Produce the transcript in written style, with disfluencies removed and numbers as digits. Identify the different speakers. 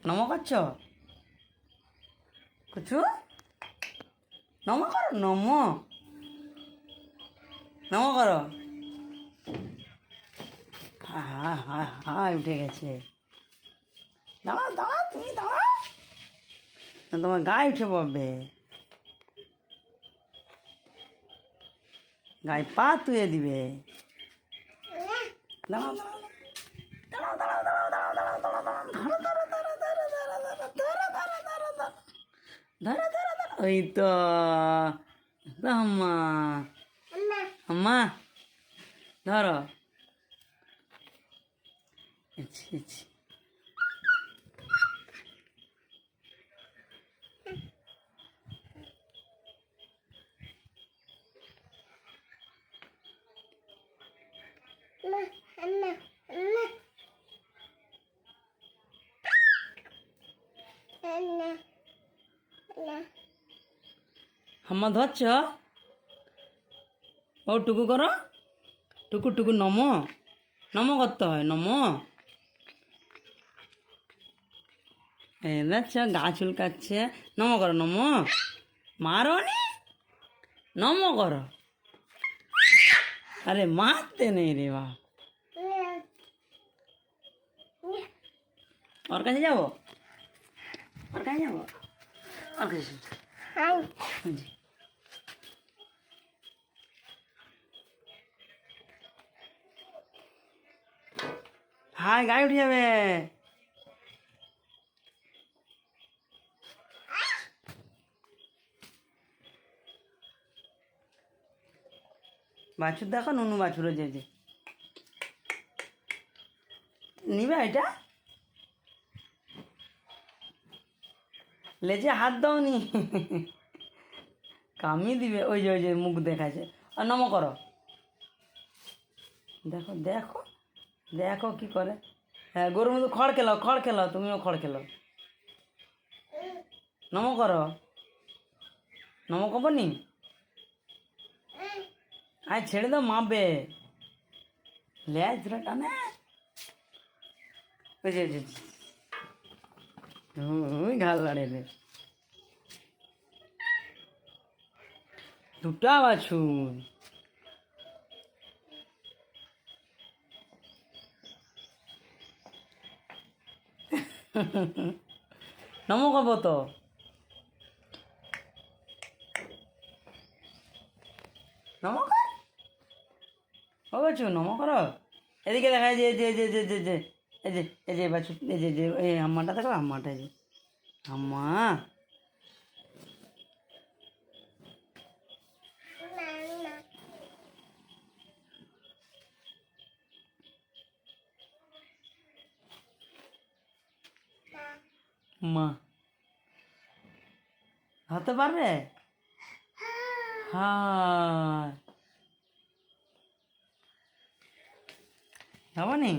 Speaker 1: নম করছ কুচু নম করো নম করো। হা হা হা উঠে গেছে। দাঁড়াও দাঁড়াও তুমি দাঁড়াও, না তোমার গায়ে উঠে পড়বে। গায়ে পা তুলে দিবে। দাঁড়াও দাঁড়াও দাঁড়াও দাঁড়াও দাঁড়াও দাঁড়াও দাঁড়াও দাঁড়াও দাঁড়াও ধরো ধরো ধরো ধরো ধরো ধরো ধরো ধরো ধরো ধরো ধরো ধরো ধরো। ওই তো আম্মা আম্মা ধরো। আচ্ছা আচ্ছা আম্মা ধরছ, ও টুকু করো, টুকু টুকু নমো নমো করতে হয় নমো। দেখছ গা চুলকাচ্ছে, নমো করো নমো। মারো নি, নমো করো। আরে মারতে নেই রে বাপ। ওর কাছে যাবো, ওর কাছে যাবো, ওর কাছে জি। হাই গায়ে উঠে যাবে। বাছুর দেখো, নুনু বাছুর যে যে নিবে এটা, লেজে হাত দাও নি, কামিয়ে দিবে। ওই যে মুখ দেখাচ্ছে। আর নমো করো, দেখো দেখো দেখো কি করে। হ্যাঁ গরুর মতো খড় খেলাও তুমিও খড় খেলাও। নমো করো, নমো করবো নি। আয় ছেড়ে দাও মাপবে, লেজ ধরে টানে। ওই যে ওই ঘাল লাড়েলে দুটা বাছুর। নমো করবো তো, নমো কর, ও বাছু নমো করো। এদিকে দেখা যে যে যে যে যে যে এই যে এই যে বাছু, এই যে যে এই আম্মাটা দেখো, আম্মাটা এই যে আম্মা। মা হতে পারবে, হ্যাঁ যাবো নি।